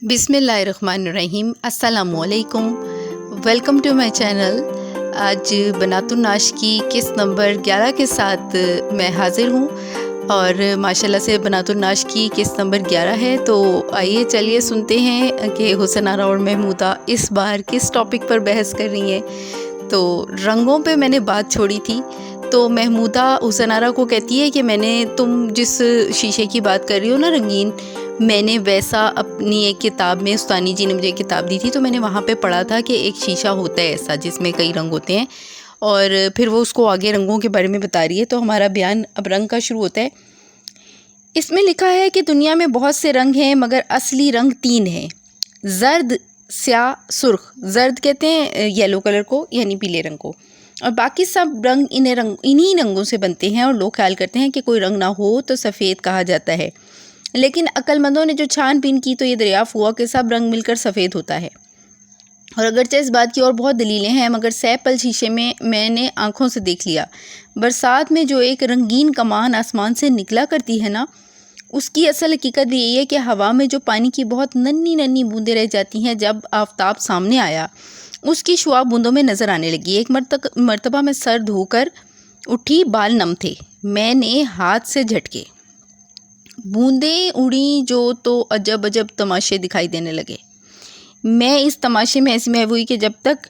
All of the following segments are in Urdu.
بسم اللہ الرحمن الرحیم، السلام علیکم، ویلکم ٹو مائی چینل۔ آج بنات الناش کی قسط نمبر 11 کے ساتھ میں حاضر ہوں، اور ماشاءاللہ سے بنات الناش کی قسط نمبر 11 ہے۔ تو آئیے چلیے سنتے ہیں کہ حسن آرا اور محمودہ اس بار کس ٹاپک پر بحث کر رہی ہیں۔ تو رنگوں پہ میں نے بات چھوڑی تھی، تو محمودہ حسن آرا کو کہتی ہے کہ تم جس شیشے کی بات کر رہی ہو نا رنگین، میں نے ویسا اپنی ایک کتاب میں استانی جی نے مجھے ایک کتاب دی تھی، تو میں نے وہاں پہ پڑھا تھا کہ ایک شیشہ ہوتا ہے ایسا جس میں کئی رنگ ہوتے ہیں، اور پھر وہ اس کو آگے رنگوں کے بارے میں بتا رہی ہے۔ تو ہمارا بیان اب رنگ کا شروع ہوتا ہے۔ اس میں لکھا ہے کہ دنیا میں بہت سے رنگ ہیں، مگر اصلی رنگ 3 ہیں: زرد، سیاہ، سرخ۔ زرد کہتے ہیں یلو کلر کو، یعنی پیلے رنگ کو، اور باقی سب رنگ انہی رنگوں سے بنتے ہیں، اور لوگ خیال کرتے ہیں کہ کوئی رنگ نہ ہو تو سفید کہا جاتا ہے، لیکن عقل مندوں نے جو چھان بین کی تو یہ دریافت ہوا کہ سب رنگ مل کر سفید ہوتا ہے۔ اور اگرچہ اس بات کی اور بہت دلیلیں ہیں، مگر سہ پل شیشے میں نے آنکھوں سے دیکھ لیا۔ برسات میں جو ایک رنگین کمان آسمان سے نکلا کرتی ہے نا، اس کی اصل حقیقت بھی یہی ہے کہ ہوا میں جو پانی کی بہت ننھی بوندیں رہ جاتی ہیں، جب آفتاب سامنے آیا اس کی شعاع بوندوں میں نظر آنے لگی۔ ایک مرتبہ میں سر دھو کر اٹھی، بال نم تھے، میں نے ہاتھ سے جھٹکے، بوندیں اڑیں جو تو عجب تماشے دکھائی دینے لگے۔ میں اس تماشے میں ایسی محو ہوئی کہ جب تک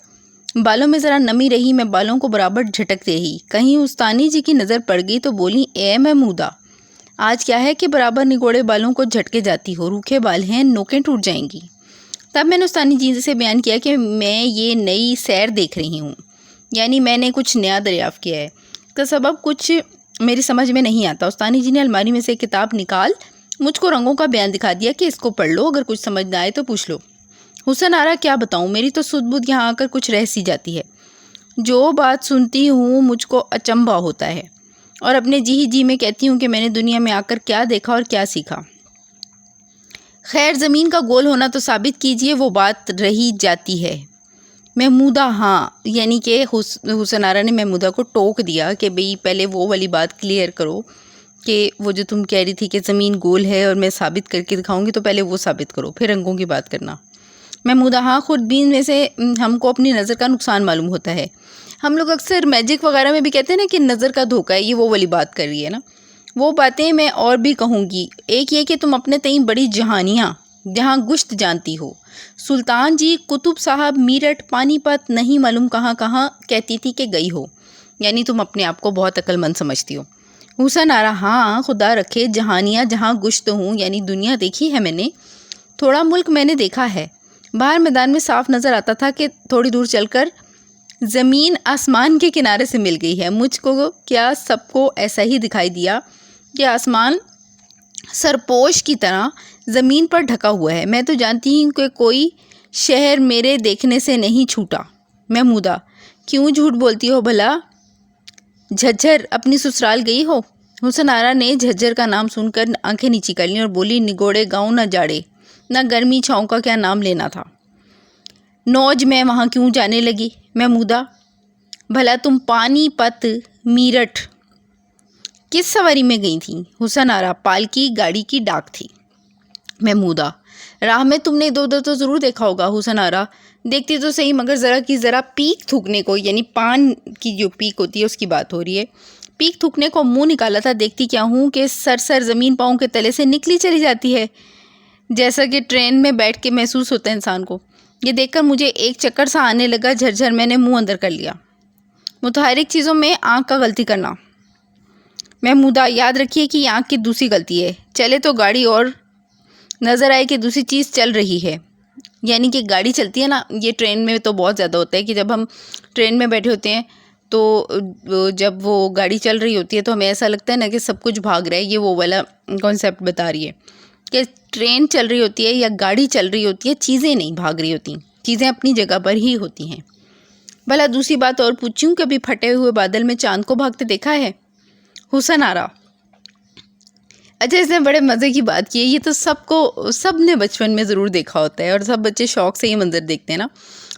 بالوں میں ذرا نمی رہی میں بالوں کو برابر جھٹکتے رہی۔ کہیں استانی جی کی نظر پڑ گئی تو بولی، اے محمودہ، آج کیا ہے کہ برابر نگوڑے بالوں کو جھٹکے جاتی ہو؟ روکھے بال ہیں، نوکیں ٹوٹ جائیں گی۔ تب میں نے استانی جی سے بیان کیا کہ میں یہ نئی سیر دیکھ رہی ہوں، یعنی میں نے کچھ نیا دریافت کیا ہے۔ اس کا سبب کچھ میری سمجھ میں نہیں آتا۔ استانی جی نے الماری میں سے ایک کتاب نکال مجھ کو رنگوں کا بیان دکھا دیا کہ اس کو پڑھ لو، اگر کچھ سمجھ نہ آئے تو پوچھ لو۔ حسن آرا کیا بتاؤں، میری تو سدھ بدھ یہاں آ کر کچھ رہ سی جاتی ہے۔ جو بات سنتی ہوں مجھ کو اچنبھا ہوتا ہے، اور اپنے جی میں کہتی ہوں کہ میں نے دنیا میں آ کر کیا دیکھا اور کیا سیکھا۔ خیر، زمین کا گول ہونا تو ثابت کیجئے، وہ بات رہی جاتی ہے۔ محمودہ، ہاں، یعنی کہ حسن آرا نے محمودہ کو ٹوک دیا کہ بھئی پہلے وہ والی بات کلیئر کرو کہ وہ جو تم کہہ رہی تھی کہ زمین گول ہے اور میں ثابت کر کے دکھاؤں گی، تو پہلے وہ ثابت کرو، پھر رنگوں کی بات کرنا۔ محمودہ، ہاں، خودبین میں سے ہم کو اپنی نظر کا نقصان معلوم ہوتا ہے۔ ہم لوگ اکثر میجک وغیرہ میں بھی کہتے ہیں نا کہ نظر کا دھوکہ ہے، یہ وہ والی بات کر رہی ہے نا۔ وہ باتیں میں اور بھی کہوں گی۔ ایک یہ کہ تم اپنے تئیں بڑی جہاں گشت جانتی ہو۔ سلطان جی قطب صاحب میرٹھ پانی پت نہیں معلوم کہاں کہتی تھی کہ گئی ہو، یعنی تم اپنے آپ کو بہت عقل مند سمجھتی ہو۔ حسن آرا، ہاں، خدا رکھے جہاں گشت ہوں، یعنی دنیا دیکھی ہے میں نے، تھوڑا ملک میں نے دیکھا ہے۔ باہر میدان میں صاف نظر آتا تھا کہ تھوڑی دور چل کر زمین آسمان کے کنارے سے مل گئی ہے۔ مجھ کو کیا سب کو ایسا ہی دکھائی دیا کہ آسمان سرپوش کی طرح زمین پر ڈھکا ہوا ہے؟ میں تو جانتی ہوں کہ کوئی شہر میرے دیکھنے سے نہیں چھوٹا۔ محمودہ، کیوں جھوٹ بولتی ہو بھلا؟ جھجھر اپنی سسرال گئی ہو؟ حسن آرا نے جھجھر کا نام سن کر آنکھیں نیچی کر لیں اور بولی، نگوڑے گاؤں نہ جاڑے، نہ گرمی چھاؤں کا کیا نام لینا تھا۔ نوج میں وہاں کیوں جانے لگی؟ محمودہ، بھلا تم پانی پت میرٹھ کس سواری میں گئی تھیں؟ حسن آرا، پالکی گاڑی کی ڈاک تھی۔ محمودہ، راہ میں تم نے ادھر تو ضرور دیکھا ہوگا۔ حسن آرا، دیکھتی تو صحیح، مگر ذرا پیک تھوکنے کو، یعنی پان کی جو پیک ہوتی ہے اس کی بات ہو رہی ہے، پیک تھوکنے کو منہ نکالا تھا۔ دیکھتی کیا ہوں کہ سر زمین پاؤں کے تلے سے نکلی چلی جاتی ہے، جیسا کہ ٹرین میں بیٹھ کے محسوس ہوتا ہے انسان کو۔ یہ دیکھ کر مجھے ایک چکر سا آنے لگا، جھرجھر میں نے منہ اندر کر لیا۔ متحرک چیزوں میں آنکھ کا غلطی کرنا۔ محمودہ، یاد رکھیے کہ یہ آنکھ کی دوسری غلطی ہے۔ چلے تو گاڑی اور نظر آئے کہ دوسری چیز چل رہی ہے، یعنی کہ گاڑی چلتی ہے نا، یہ ٹرین میں تو بہت زیادہ ہوتا ہے کہ جب ہم ٹرین میں بیٹھے ہوتے ہیں تو جب وہ گاڑی چل رہی ہوتی ہے تو ہمیں ایسا لگتا ہے نا کہ سب کچھ بھاگ رہا ہے۔ یہ وہ والا کانسیپٹ بتا رہی ہے کہ ٹرین چل رہی ہوتی ہے یا گاڑی چل رہی ہوتی ہے، چیزیں نہیں بھاگ رہی ہوتی، چیزیں اپنی جگہ پر ہی ہوتی ہیں۔ بھلا دوسری بات اور پوچھوں، کبھی پھٹے ہوئے بادل میں چاند کو بھاگتے دیکھا ہے؟ حسن آرا، اچھا، اس نے بڑے مزے کی بات کی ہے، یہ تو سب نے بچپن میں ضرور دیکھا ہوتا ہے، اور سب بچے شوق سے یہ منظر دیکھتے ہیں نا۔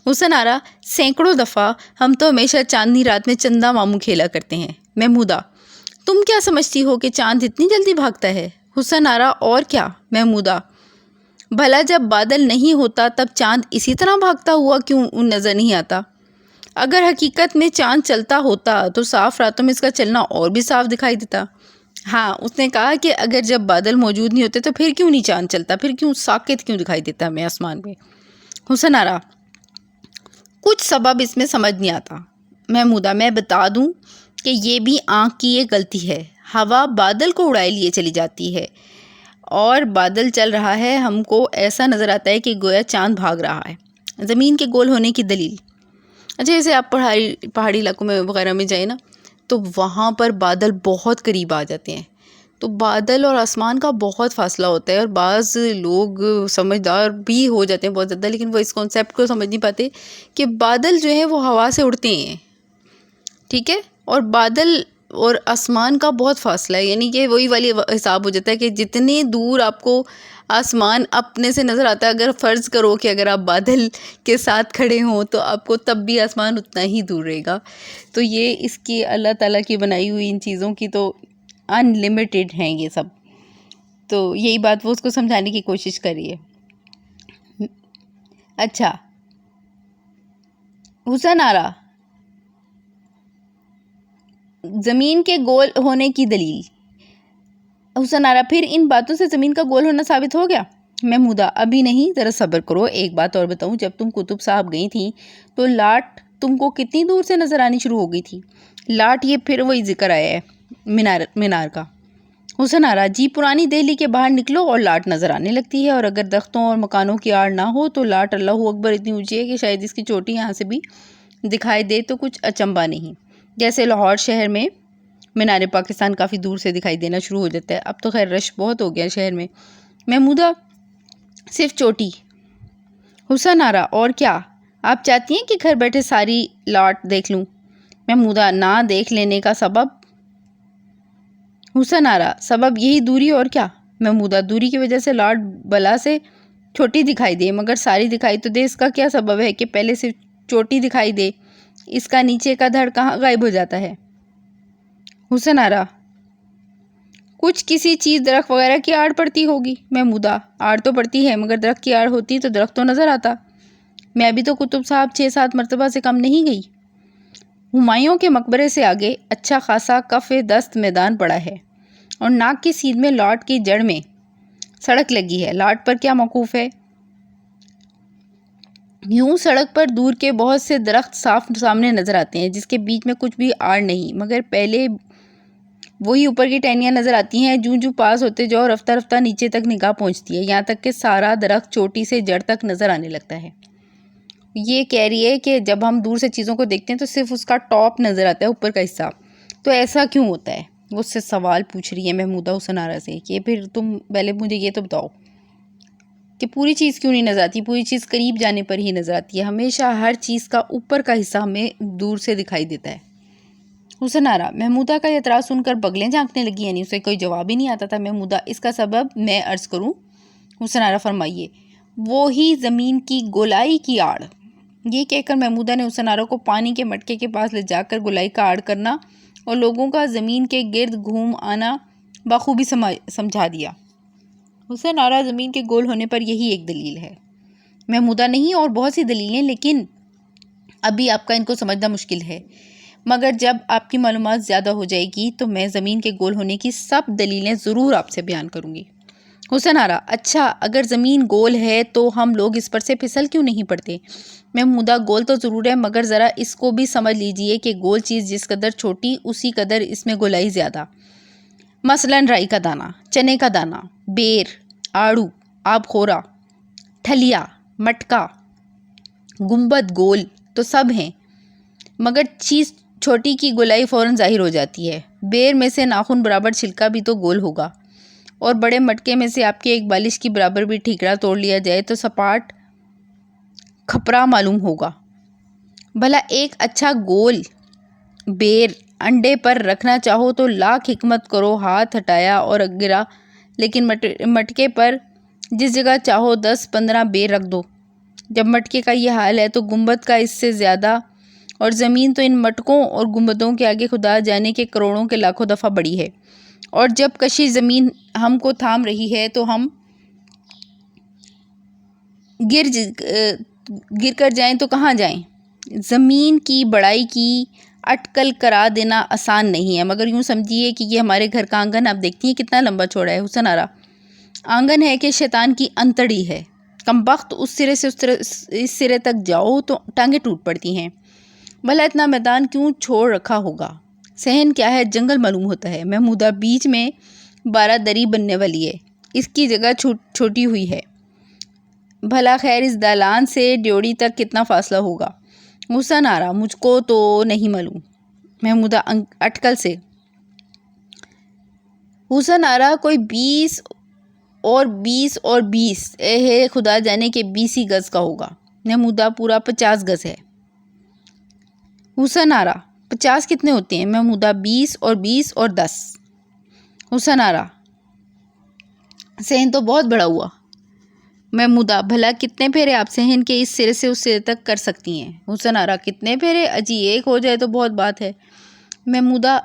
حسن آرا، سینکڑوں دفعہ ہم تو ہمیشہ چاندنی رات میں چندہ ماموں کھیلا کرتے ہیں۔ محمودہ، تم کیا سمجھتی ہو کہ چاند اتنی جلدی بھاگتا ہے؟ حسن آرا، اور کیا۔ محمودہ، بھلا جب بادل نہیں ہوتا تب چاند اسی طرح بھاگتا ہوا کیوں نظر نہیں آتا؟ اگر حقیقت میں چاند چلتا ہوتا تو صاف راتوں میں اس کا چلنا اور بھی صاف دکھائی دیتا۔ ہاں، اس نے کہا کہ اگر جب بادل موجود نہیں ہوتے تو پھر کیوں نہیں چاند چلتا، پھر کیوں ساکت کیوں دکھائی دیتا ہمیں آسمان پہ؟ حسن آرا: کچھ سبب اس میں سمجھ نہیں آتا محمودہ، میں بتا دوں کہ یہ بھی آنکھ کی ایک غلطی ہے۔ ہوا بادل کو اڑائے لیے چلی جاتی ہے اور بادل چل رہا ہے، ہم کو ایسا نظر آتا ہے کہ گویا چاند بھاگ رہا ہے۔ زمین کے گول ہونے کی دلیل: اچھا، جیسے آپ پہاڑی علاقوں میں وغیرہ میں جائیں نا، تو وہاں پر بادل بہت قریب آ جاتے ہیں، تو بادل اور آسمان کا بہت فاصلہ ہوتا ہے، اور بعض لوگ سمجھدار بھی ہو جاتے ہیں بہت زیادہ، لیکن وہ اس کانسیپٹ کو سمجھ نہیں پاتے کہ بادل جو ہیں وہ ہوا سے اڑتے ہیں، ٹھیک ہے، اور بادل اور آسمان کا بہت فاصلہ ہے، یعنی کہ وہی والی حساب ہو جاتا ہے کہ جتنے دور آپ کو آسمان اپنے سے نظر آتا ہے، اگر فرض کرو کہ اگر آپ بادل کے ساتھ کھڑے ہوں تو آپ کو تب بھی آسمان اتنا ہی دور رہے گا۔ تو یہ اس کی اللہ تعالیٰ کی بنائی ہوئی ان چیزوں کی تو ان لمیٹیڈ ہیں یہ سب، تو یہی بات وہ اس کو سمجھانے کی کوشش کر رہی ہے۔ اچھا، حسن آرا: زمین کے گول ہونے کی دلیل۔ حسن آرا: پھر ان باتوں سے زمین کا گول ہونا ثابت ہو گیا؟ محمودہ: ابھی نہیں، ذرا صبر کرو، ایک بات اور بتاؤں، جب تم قطب صاحب گئی تھیں تو لاٹ تم کو کتنی دور سے نظر آنی شروع ہو گئی تھی؟ لاٹ، یہ پھر وہی ذکر آیا ہے مینار کا۔ حسن آرا: جی، پرانی دہلی کے باہر نکلو اور لاٹ نظر آنے لگتی ہے، اور اگر درختوں اور مکانوں کی آڑ نہ ہو تو لاٹ اللہ اکبر اتنی اونچی ہے کہ شاید اس کی چوٹی یہاں سے بھی دکھائی دے، تو کچھ اچنبھا نہیں۔ جیسے لاہور شہر میں مینار پاکستان کافی دور سے دکھائی دینا شروع ہو جاتا ہے، اب تو خیر رش بہت ہو گیا شہر میں۔ محمودہ: صرف چوٹی؟ حسن آرا: اور کیا آپ چاہتی ہیں کہ گھر بیٹھے ساری لاٹ دیکھ لوں؟ محمودہ: نہ دیکھ لینے کا سبب؟ حسن آرا: سبب یہی دوری، اور کیا؟ محمودہ: دوری کی وجہ سے لاٹ بلا سے چھوٹی دکھائی دے، مگر ساری دکھائی تو دے، اس کا کیا سبب ہے کہ پہلے صرف چوٹی دکھائی دے، اس کا نیچے کا دھڑ کہاں غائب ہو جاتا ہے؟ حسن آرا: کچھ کسی چیز درخت وغیرہ کی آڑ پڑتی ہوگی۔ محمودہ: آڑ تو پڑتی ہے، مگر درخت کی آڑ ہوتی تو درخت تو نظر آتا۔ میں ابھی تو قطب صاحب 6-7 مرتبہ سے کم نہیں گئی۔ ہمایوں کے مقبرے سے آگے اچھا خاصا کف دست میدان پڑا ہے، اور ناک کی سیدھ میں لاٹ کی جڑ میں سڑک لگی ہے۔ لاٹ پر کیا موقوف ہے؟ یوں سڑک پر دور کے بہت سے درخت صاف سامنے نظر آتے ہیں، جس کے بیچ میں کچھ بھی آڑ نہیں، مگر پہلے وہی اوپر کی ٹہنیاں نظر آتی ہیں۔ جوں پاس ہوتے جاؤ رفتہ رفتہ نیچے تک نگاہ پہنچتی ہے، یہاں تک کہ سارا درخت چوٹی سے جڑ تک نظر آنے لگتا ہے۔ یہ کہہ رہی ہے کہ جب ہم دور سے چیزوں کو دیکھتے ہیں تو صرف اس کا ٹاپ نظر آتا ہے، اوپر کا حصہ، تو ایسا کیوں ہوتا ہے؟ وہ اس سے سوال پوچھ رہی ہے محمودہ حسن آرا سے کہ پھر تم پہلے مجھے یہ تو بتاؤ کہ پوری چیز کیوں نہیں نظر آتی؟ پوری چیز قریب جانے پر ہی نظر آتی ہے، ہمیشہ ہر چیز کا اوپر کا حصہ ہمیں دور سے دکھائی دیتا ہے۔ حسن آرا: محمودہ کا اعتراض سن کر بغلیں جھانکنے لگی، یعنی اسے کوئی جواب ہی نہیں آتا تھا۔ محمودہ: اس کا سبب میں عرض کروں؟ حسن آرا: فرمائیے۔ وہی زمین کی گولائی کی آڑ۔ یہ کہہ کر محمودہ نے حسن آرا کو پانی کے مٹکے کے پاس لے جا کر گولائی کا آڑ کرنا اور لوگوں کا زمین کے گرد گھوم آنا بخوبی سمجھا دیا۔ حسن آرا: زمین کے گول ہونے پر یہی ایک دلیل ہے؟ محمودہ: نہیں، اور بہت سی دلیلیں، لیکن ابھی آپ کا ان کو سمجھنا مشکل ہے، مگر جب آپ کی معلومات زیادہ ہو جائے گی تو میں زمین کے گول ہونے کی سب دلیلیں ضرور آپ سے بیان کروں گی۔ حسن آرا: اچھا، اگر زمین گول ہے تو ہم لوگ اس پر سے پھسل کیوں نہیں پڑتے؟ محمودہ: گول تو ضرور ہے، مگر ذرا اس کو بھی سمجھ لیجئے کہ گول چیز جس قدر چھوٹی اسی قدر اس میں گولائی زیادہ۔ مثلاً رائی کا دانہ، چنے کا دانہ، بیر، آڑو، آب خورا، ٹھلیا، مٹکا، گنبد، گول تو سب ہیں، مگر چیز چھوٹی کی گولائی فوراً ظاہر ہو جاتی ہے۔ بیر میں سے ناخن برابر چھلکا بھی تو گول ہوگا، اور بڑے مٹکے میں سے آپ کے ایک بالش کی برابر بھی ٹھیکرا توڑ لیا جائے تو سپاٹ کھپرا معلوم ہوگا۔ بھلا ایک اچھا گول بیر انڈے پر رکھنا چاہو تو لاکھ حکمت کرو، ہاتھ ہٹایا اور گرا، لیکن مٹکے پر جس جگہ چاہو 10-15 بیر رکھ دو۔ جب مٹکے کا یہ حال ہے تو گنبد کا اس سے زیادہ، اور زمین تو ان مٹکوں اور گنبدوں کے آگے خدا جانے کے کروڑوں کے لاکھوں دفعہ بڑی ہے، اور جب کشش زمین ہم کو تھام رہی ہے تو ہم گر کر جائیں تو کہاں جائیں؟ زمین کی بڑائی کی اٹکل کرا دینا آسان نہیں ہے، مگر یوں سمجھیے کہ یہ ہمارے گھر کا آنگن آپ دیکھتی ہیں کتنا لمبا چوڑا ہے۔ حسن آرا آنگن ہے کہ شیطان کی انتڑی ہے، کمبخت اس سرے سے اس سرے تک جاؤ تو ٹانگیں ٹوٹ پڑتی ہیں۔ بھلا اتنا میدان کیوں چھوڑ رکھا ہوگا؟ صحن کیا ہے، جنگل معلوم ہوتا ہے۔ محمودہ بیچ میں 12 دری بننے والی ہے، اس کی جگہ چھوٹی ہوئی ہے۔ بھلا خیر اس دالان سے ڈیوڑی تک کتنا فاصلہ ہوگا؟ حسن آرا مجھ کو تو نہیں معلوم۔ محمودہ اٹکل سے؟ حسن آرا کوئی 20 اور 20 ہے، خدا جانے کے 20 ہی گز کا ہوگا۔ محمودہ پورا 50 گز ہے۔ حسن آرا 50 کتنے ہوتے ہیں؟ محمودہ 20 اور 10۔ حسن آرا صحن تو بہت بڑا ہوا۔ محمودہ بھلا کتنے پھیرے آپ صحن کے اس سرے سے اس سرے تک کر سکتی ہیں؟ حسن آرا کتنے پھیرے؟ اجی ایک ہو جائے تو بہت بات ہے۔ محمودہ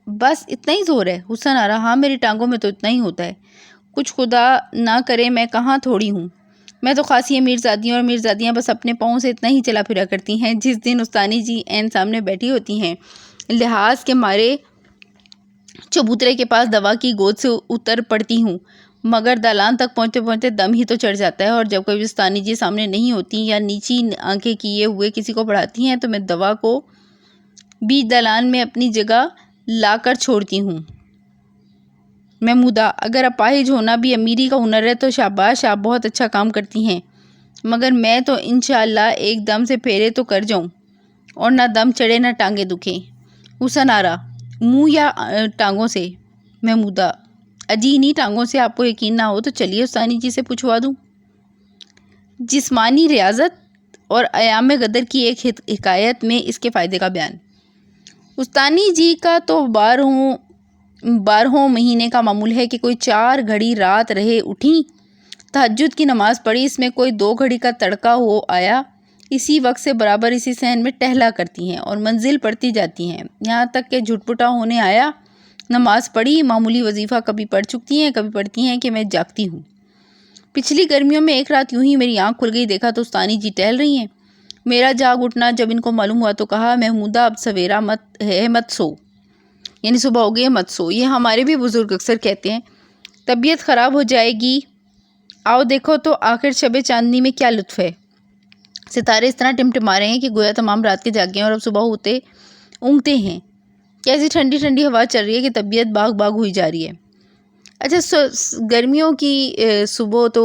بس اتنا ہی زور ہے؟ حسن آرا ہاں میری ٹانگوں میں تو اتنا ہی ہوتا ہے، کچھ خدا نہ کرے میں کہاں تھوڑی ہوں، میں تو خاصی میرزادیاں اور میرزادیاں بس اپنے پاؤں سے اتنا ہی چلا پھرا کرتی ہیں۔ جس دن استانی جی عین سامنے بیٹھی ہوتی ہیں لحاظ کے مارے چبوترے کے پاس دوا کی گود سے اتر پڑتی ہوں، مگر دالان تک پہنچتے پہنچتے دم ہی تو چڑھ جاتا ہے، اور جب کبھی استانی جی سامنے نہیں ہوتی یا نیچی آنکھیں کیے ہوئے کسی کو پڑھاتی ہیں تو میں دوا کو بیچ دالان میں اپنی جگہ لا کر چھوڑتی ہوں۔ محمودہ اگر اپاہج ہونا بھی امیری کا ہنر ہے تو شاباش، آپ بہت اچھا کام کرتی ہیں، مگر میں تو انشاءاللہ ایک دم سے پھیرے تو کر جاؤں اور نہ دم چڑھے نہ ٹانگیں دکھیں۔ حسن آرا منہ یا ٹانگوں سے؟ محمودہ اجی نہیں ٹانگوں سے، آپ کو یقین نہ ہو تو چلیے استانی جی سے پوچھوا دوں۔ جسمانی ریاضت اور ایام غدر کی ایک حکایت میں اس کے فائدے کا بیان۔ استانی جی کا تو 12 مہینے کا معمول ہے کہ کوئی 4 گھڑی رات رہے اٹھیں، تہجد کی نماز پڑھی، اس میں کوئی 2 گھڑی کا تڑکا ہو آیا، اسی وقت سے برابر اسی صحن میں ٹہلا کرتی ہیں اور منزل پڑھتی جاتی ہیں، یہاں تک کہ جھٹپٹا ہونے آیا، نماز پڑھی، معمولی وظیفہ کبھی پڑھ چکتی ہیں، کبھی پڑھتی ہیں کہ میں جاگتی ہوں۔ پچھلی گرمیوں میں ایک رات یوں ہی میری آنکھ کھل گئی، دیکھا تو استانی جی ٹہل رہی ہیں۔ میرا جاگ اٹھنا جب ان کو معلوم ہوا تو کہا محمودہ اب سویرا مت سو، یعنی صبح ہو گئی ہے مت سو، یہ ہمارے بھی بزرگ اکثر کہتے ہیں، طبیعت خراب ہو جائے گی، آؤ دیکھو تو آخر شب چاندنی میں کیا لطف ہے، ستارے اس طرح ٹمٹما رہے ہیں کہ گویا تمام رات کے جاگے ہیں اور اب صبح ہوتے اونگتے ہیں، کیسی ٹھنڈی ٹھنڈی ہوا چل رہی ہے کہ طبیعت باغ ہوئی جا رہی ہے۔ اچھا گرمیوں کی صبح تو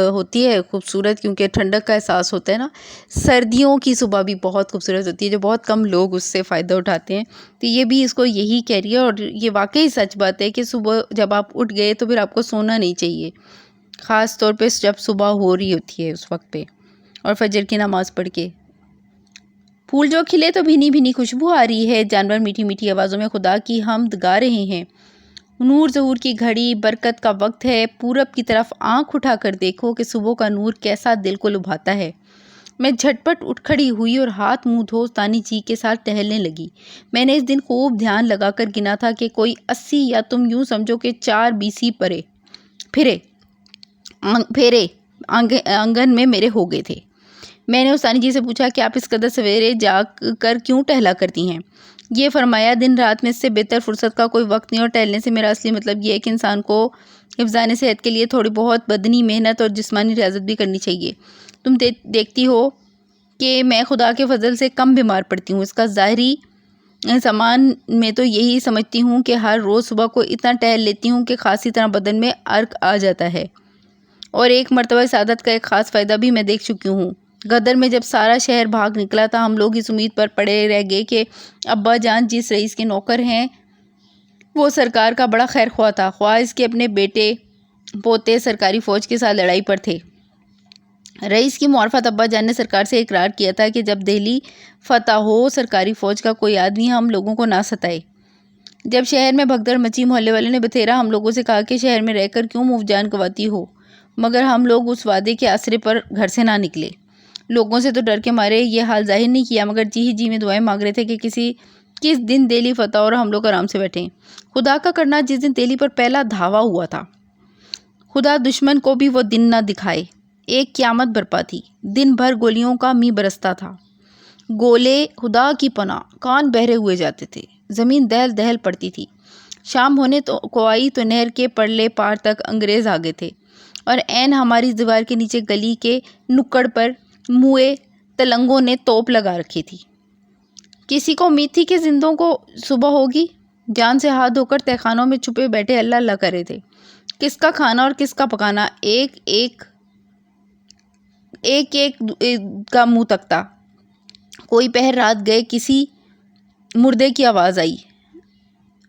ہوتی ہے خوبصورت کیونکہ ٹھنڈک کا احساس ہوتا ہے نا، سردیوں کی صبح بھی بہت خوبصورت ہوتی ہے جو بہت کم لوگ اس سے فائدہ اٹھاتے ہیں، تو یہ بھی اس کو یہی کہہ رہی ہے، اور یہ واقعی سچ بات ہے کہ صبح جب آپ اٹھ گئے تو پھر آپ کو سونا نہیں چاہیے، خاص طور پہ جب صبح ہو رہی ہوتی ہے اس وقت پہ، اور فجر کی نماز پڑھ کے۔ پھول جو کھلے تو بھینی بھینی خوشبو آ رہی ہے، جانور میٹھی میٹھی آوازوں میں خدا کی حمد گا رہے ہیں، نور ظہور کی گھڑی برکت کا وقت ہے، پورب کی طرف آنکھ اٹھا کر دیکھو کہ صبح کا نور کیسا دل کو لبھاتا ہے۔ میں جھٹپٹ اٹھ کھڑی ہوئی اور ہاتھ منہ دھو استانی جی کے ساتھ ٹہلنے لگی۔ میں نے اس دن خوب دھیان لگا کر گنا تھا کہ کوئی 80 یا تم یوں سمجھو کہ 4 BC پھیرے آنگن میں میرے ہو گئے تھے۔ میں نے استانی جی سے پوچھا کہ آپ اس قدر سویرے جاگ کر کیوں ٹہلا کرتی ہیں؟ یہ فرمایا دن رات میں اس سے بہتر فرصت کا کوئی وقت نہیں، اور ٹہلنے سے میرا اصلی مطلب یہ ہے کہ انسان کو حفظان صحت کے لیے تھوڑی بہت بدنی محنت اور جسمانی ریاضت بھی کرنی چاہیے۔ تم دیکھتی ہو کہ میں خدا کے فضل سے کم بیمار پڑتی ہوں، اس کا ظاہری سامان میں تو یہی سمجھتی ہوں کہ ہر روز صبح کو اتنا ٹہل لیتی ہوں کہ خاصی طرح بدن میں عرق آ جاتا ہے، اور ایک مرتبہ سعادت کا ایک خاص فائدہ بھی میں دیکھ چکی ہوں۔ غدر میں جب سارا شہر بھاگ نکلا تھا، ہم لوگ اس امید پر پڑے رہ گئے کہ ابا جان جس رئیس کے نوکر ہیں وہ سرکار کا بڑا خیر خواہ تھا، خواہ اس کے اپنے بیٹے پوتے سرکاری فوج کے ساتھ لڑائی پر تھے۔ رئیس کی معرفت ابا جان نے سرکار سے اقرار کیا تھا کہ جب دہلی فتح ہو سرکاری فوج کا کوئی آدمی ہم لوگوں کو نہ ستائے۔ جب شہر میں بھگدڑ مچی، محلے والوں نے بتھیرا ہم لوگوں سے کہا کہ شہر میں رہ کر کیوں مفت جان گنواتی ہو، مگر ہم لوگ اس وعدے کے آسرے پر گھر سے نہ نکلے۔ لوگوں سے تو ڈر کے مارے یہ حال ظاہر نہیں کیا، مگر جی میں دعائیں مانگ رہے تھے کہ کس دن دہلی فتح اور ہم لوگ آرام سے بیٹھیں۔ خدا کا کرنا جس دن دہلی پر پہلا دھاوا ہوا تھا، خدا دشمن کو بھی وہ دن نہ دکھائے ایک قیامت برپا تھی۔ دن بھر گولیوں کا می برستا تھا۔ گولے خدا کی پناہ، کان بہرے ہوئے جاتے تھے۔ زمین دہل دہل پڑتی تھی۔ شام ہونے کو آئی تو نہر کے پرلے پار تک انگریز آگے تھے اور عین ہماری دیوار کے نیچے گلی کے نکڑ پر موئے تلنگوں نے توپ لگا رکھی تھی۔ کسی کو امید تھی کہ زندوں کو صبح ہوگی؟ جان سے ہاتھ دھو کر تہخانوں میں چھپے بیٹھے اللہ اللہ کر رہے تھے۔ کس کا کھانا اور کس کا پکانا، ایک ایک کا منہ تکتا۔ کوئی پہر رات گئے کسی مردے کی آواز آئی،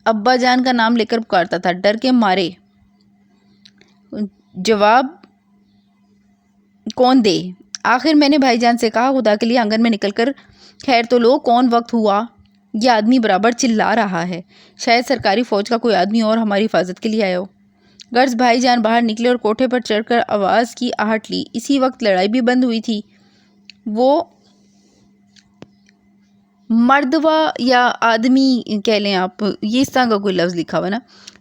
ابا جان کا نام لے کر پکارتا تھا، ڈر کے مارے جواب کون دے؟ آخر میں نے بھائی جان سے کہا، خدا کے لیے آنگن میں نکل کر خیر تو لو، کون وقت ہوا؟ یہ آدمی برابر چلا رہا ہے، شاید سرکاری فوج کا کوئی آدمی اور ہماری حفاظت کے لیے آیا ہو۔ غرض بھائی جان باہر نکلے اور کوٹھے پر چڑھ کر آواز کی آہٹ لی۔ اسی وقت لڑائی بھی بند ہوئی تھی۔ وہ مردوا یا آدمی کہہ لیں آپ، یہ اس طرح کا کوئی لفظ لکھا ہوا نا،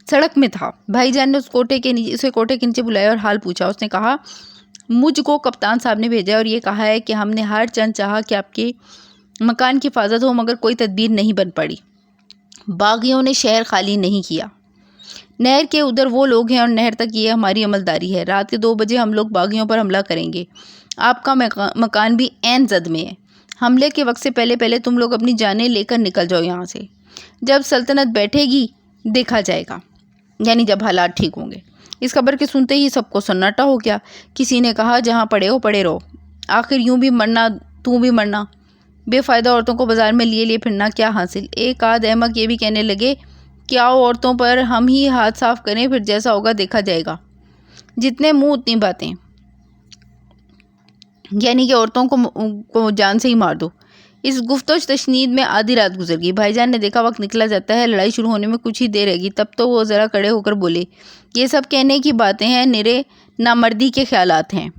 سڑک میں تھا۔ بھائی جان نے اسے کوٹھے کے نیچے بلایا اور حال پوچھا۔ اس نے کہا، مجھ کو کپتان صاحب نے بھیجا اور یہ کہا ہے کہ ہم نے ہر چند چاہا کہ آپ کے مکان کی حفاظت ہو، مگر کوئی تدبیر نہیں بن پڑی۔ باغیوں نے شہر خالی نہیں کیا۔ نہر کے ادھر وہ لوگ ہیں اور نہر تک یہ ہماری عملداری ہے۔ رات کے 2 بجے ہم لوگ باغیوں پر حملہ کریں گے۔ آپ کا مکان بھی عین زد میں ہے۔ حملے کے وقت سے پہلے تم لوگ اپنی جانیں لے کر نکل جاؤ یہاں سے۔ جب سلطنت بیٹھے گی دیکھا جائے گا، یعنی جب حالات ٹھیک ہوں گے۔ اس خبر کے سنتے ہی سب کو سناٹا ہو گیا۔ کسی نے کہا، جہاں پڑے ہو پڑے رہو، آخر یوں بھی مرنا تو بھی مرنا، بے فائدہ عورتوں کو بازار میں لیے پھرنا کیا حاصل؟ ایک آدھ احمق یہ بھی کہنے لگے کہ آؤ عورتوں پر ہم ہی ہاتھ صاف کریں، پھر جیسا ہوگا دیکھا جائے گا۔ جتنے منہ اتنی باتیں، یعنی کہ عورتوں کو جان سے ہی مار دو۔ اس گفتگو تشنید میں آدھی رات گزر گئی۔ بھائی جان نے دیکھا وقت نکلا جاتا ہے، لڑائی شروع ہونے میں کچھ ہی دیر رہ گی۔ تب تو وہ ذرا کڑے ہو کر بولے، یہ سب کہنے کی باتیں ہیں، نرے نامردی کے خیالات ہیں۔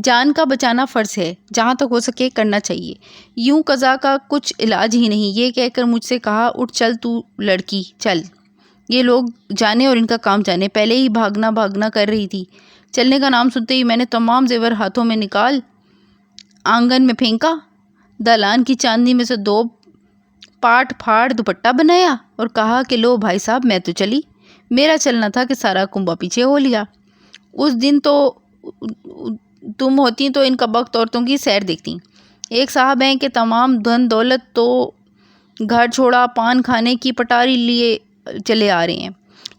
جان کا بچانا فرض ہے، جہاں تک ہو سکے کرنا چاہیے۔ یوں قضا کا کچھ علاج ہی نہیں۔ یہ کہہ کر مجھ سے کہا، اٹھ چل تو لڑکی، چل، یہ لوگ جانے اور ان کا کام جانے۔ پہلے ہی بھاگنا کر رہی تھی۔ چلنے کا نام سنتے ہی میں نے تمام زیور ہاتھوں میں نکال آنگن میں پھینکا، دالان کی چاندنی میں سے 2 پاٹ پھاڑ دوپٹہ بنایا اور کہا کہ لو بھائی صاحب، میں تو چلی۔ میرا چلنا تھا کہ سارا کنبہ پیچھے ہو لیا۔ اس دن تو تم ہوتی تو ان کبخت عورتوں کی سیر دیکھتی۔ ایک صاحب ہیں کہ تمام دھن دولت تو گھر چھوڑا پان کھانے کی پٹاری لیے چلے آ رہے ہیں۔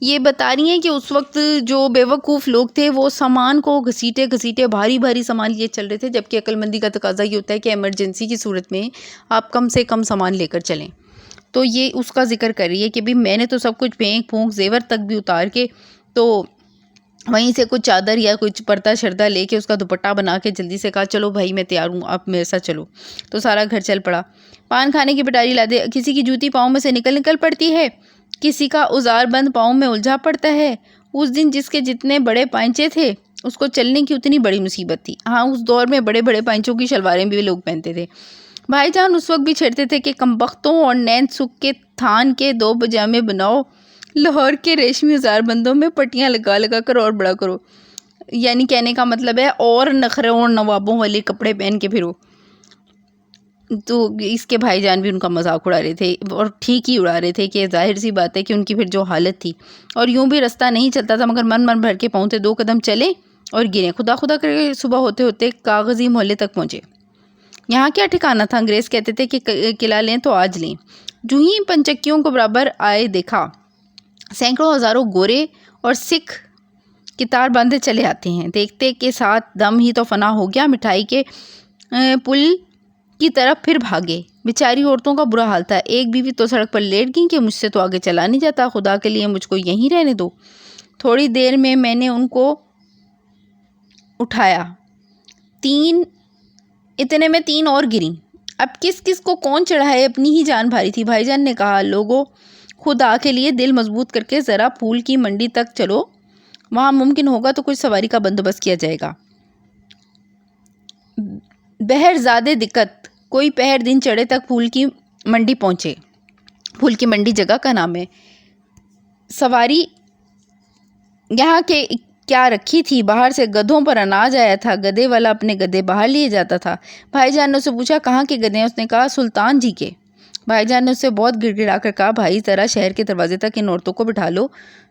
یہ بتا رہی ہیں کہ اس وقت جو بیوقوف لوگ تھے وہ سامان کو گھسیٹے بھاری سامان لیے چل رہے تھے، جبکہ عقل مندی کا تقاضا یہ ہوتا ہے کہ ایمرجنسی کی صورت میں آپ کم سے کم سامان لے کر چلیں۔ تو یہ اس کا ذکر کر رہی ہے کہ بھی میں نے تو سب کچھ پھونک زیور تک بھی اتار کے تو وہیں سے کچھ چادر یا کچھ پردہ شردہ لے کے اس کا دوپٹہ بنا کے جلدی سے کہا، چلو بھائی میں تیار ہوں، آپ میرے ساتھ چلو۔ تو سارا گھر چل پڑا۔ پان کھانے کی پٹاری لا دے، کسی کی جوتی پاؤں میں سے نکل پڑتی ہے، کسی کا اوزار بند پاؤں میں الجھا پڑتا ہے۔ اس دن جس کے جتنے بڑے پائنچے تھے اس کو چلنے کی اتنی بڑی مصیبت تھی۔ ہاں، اس دور میں بڑے پائنچوں کی شلواریں بھی لوگ پہنتے تھے۔ بھائی جان اس وقت بھی چھیڑتے تھے کہ کمبختوں اور نیند سکھ کے تھان کے 2 پجامے بناؤ، لاہور کے ریشمی اوزار بندوں میں پٹیاں لگا کر اور بڑا کرو۔ یعنی کہنے کا مطلب ہے اور نخرے اور نوابوں والے کپڑے پہن کے پھرو۔ تو اس کے بھائی جان بھی ان کا مذاق اڑا رہے تھے اور ٹھیک ہی اڑا رہے تھے کہ ظاہر سی بات ہے کہ ان کی پھر جو حالت تھی، اور یوں بھی رستہ نہیں چلتا تھا مگر من بھر کے پہنچے، 2 قدم چلے اور گرے۔ خدا کر کے صبح ہوتے کاغذی محلے تک پہنچے۔ یہاں کیا ٹھکانا تھا، انگریز کہتے تھے کہ قلعہ لیں تو آج لیں۔ جو ہی پنچکیوں کو برابر آئے دیکھا، سینکڑوں ہزاروں گورے اور سکھ کتار باندھے چلے آتے ہیں۔ دیکھتے کے ساتھ دم ہی تو فنا ہو گیا۔ مٹھائی کے پل کی طرف پھر بھاگے۔ بیچاری عورتوں کا برا حال تھا۔ ایک بیوی تو سڑک پر لیٹ گئی کہ مجھ سے تو آگے چلا نہیں جاتا، خدا کے لیے مجھ کو یہیں رہنے دو۔ تھوڑی دیر میں نے ان کو اٹھایا، اتنے میں 3 اور گریں۔ اب کس کو کون چڑھائے، اپنی ہی جان بھاری تھی۔ بھائی جان نے کہا، لوگوں خدا کے لیے دل مضبوط کر کے ذرا پھول کی منڈی تک چلو، وہاں ممکن ہوگا تو کچھ سواری کا بندوبست کیا جائے گا۔ بہر زیادہ دقت، کوئی پہر دن چڑھے تک پھول کی منڈی پہنچے۔ پھول کی منڈی جگہ کا نام ہے۔ سواری یہاں کے کیا رکھی تھی، باہر سے گدھوں پر اناج آیا تھا، گدھے والا اپنے گدھے باہر لیے جاتا تھا۔ بھائی جان نے اسے پوچھا کہاں کے گدھے ہیں؟ اس نے کہا سلطان جی کے۔ بھائی جان نے اسے بہت گڑ گڑا کر کہا بھائی ذرا شہر کے دروازے تک ان عورتوں کو بٹھا لو،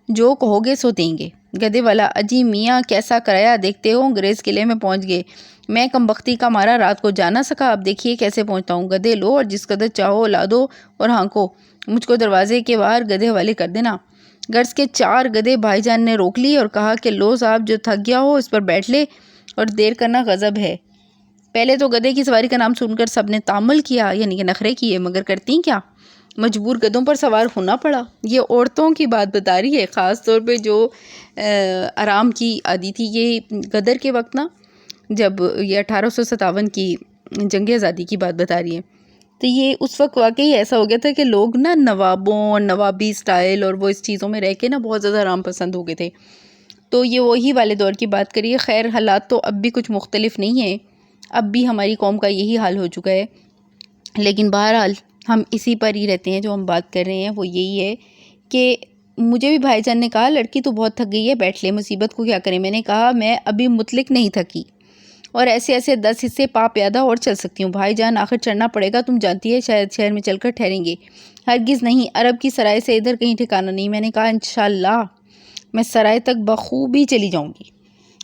جو کہو گے سو دیں گے۔ گدھے والا اجی میاں کیسا کرایہ دیکھتے ہو، انگریز قلعے میں پہنچ گئے، میں کم بختی کا مارا رات کو جا نہ سکا، اب دیکھیے کیسے پہنچتا ہوں۔ گدھے لو اور جس قدر چاہو لا دو اور ہانکو، مجھ کو دروازے کے باہر گدھے والے کر دینا۔ غرض کے 4 گدھے بھائی جان نے روک لی اور کہا کہ لو صاحب جو تھک گیا ہو اس پر بیٹھ لے، اور دیر کرنا غضب ہے۔ پہلے تو گدھے کی سواری کا نام سن کر سب نے تامل کیا، یعنی کہ نخرے کیے، مگر کرتی کیا، مجبور گدھوں پر سوار ہونا پڑا۔ یہ عورتوں کی بات بتا رہی ہے، خاص طور پہ جو آرام کی عادی تھی۔ یہ غدر کے وقت نا، جب یہ 1857 کی جنگ آزادی کی بات بتا رہی ہے، تو یہ اس وقت واقعی ایسا ہو گیا تھا کہ لوگ نا نوابوں اور نوابی سٹائل اور وہ اس چیزوں میں رہ کے نا بہت زیادہ آرام پسند ہو گئے تھے۔ تو یہ وہی والے دور کی بات کریے۔ خیر حالات تو اب بھی کچھ مختلف نہیں ہیں، اب بھی ہماری قوم کا یہی حال ہو چکا ہے، لیکن بہرحال ہم اسی پر ہی رہتے ہیں۔ جو ہم بات کر رہے ہیں وہ یہی ہے کہ مجھے بھی بھائی جان نے کہا لڑکی تو بہت تھک گئی ہے، بیٹھ لے، مصیبت کو کیا کریں۔ میں نے کہا میں ابھی مطلق نہیں تھکی، اور ایسے ایسے 10 حصے پا پیادہ اور چل سکتی ہوں۔ بھائی جان آخر چڑھنا پڑے گا، تم جانتی ہے شاید شہر میں چل کر ٹھہریں گے۔ ہرگز نہیں، عرب کی سرائے سے ادھر کہیں ٹھکانا نہیں۔ میں نے کہا انشاءاللہ میں سرائے تک بخوبی چلی جاؤں گی۔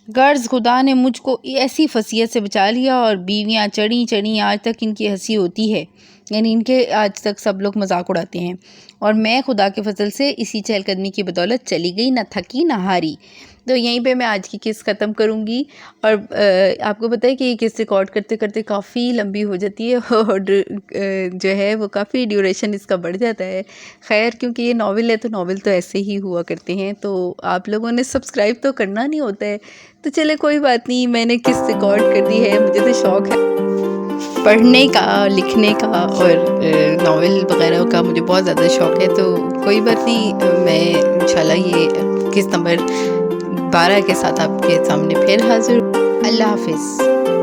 غرض خدا نے مجھ کو ایسی فصیحت سے بچا لیا، اور بیویاں چڑھی آج تک ان کی ہنسی ہوتی ہے، یعنی ان کے آج تک سب لوگ مذاق اڑاتے ہیں، اور میں خدا کے فضل سے اسی چہل قدمی کی بدولت چلی گئی، نہ تھکی نہ ہاری۔ تو یہیں پہ میں آج کی قصہ ختم کروں گی، اور آپ کو پتہ ہے کہ یہ قصہ ریکارڈ کرتے کرتے کافی لمبی ہو جاتی ہے، اور جو ہے وہ کافی ڈیوریشن اس کا بڑھ جاتا ہے۔ خیر کیونکہ یہ ناول ہے تو ناول تو ایسے ہی ہوا کرتے ہیں، تو آپ لوگوں نے سبسکرائب تو کرنا نہیں ہوتا ہے، تو چلے کوئی بات نہیں، میں نے قصہ ریکارڈ کر دی ہے۔ مجھے تو شوق ہے پڑھنے کا، لکھنے کا، اور ناول وغیرہ کا مجھے بہت زیادہ شوق ہے، تو کوئی بات نہیں، میں انشاءاللہ یہ قسط نمبر 12 کے ساتھ آپ کے سامنے پھر حاضر ہوں۔ اللہ حافظ۔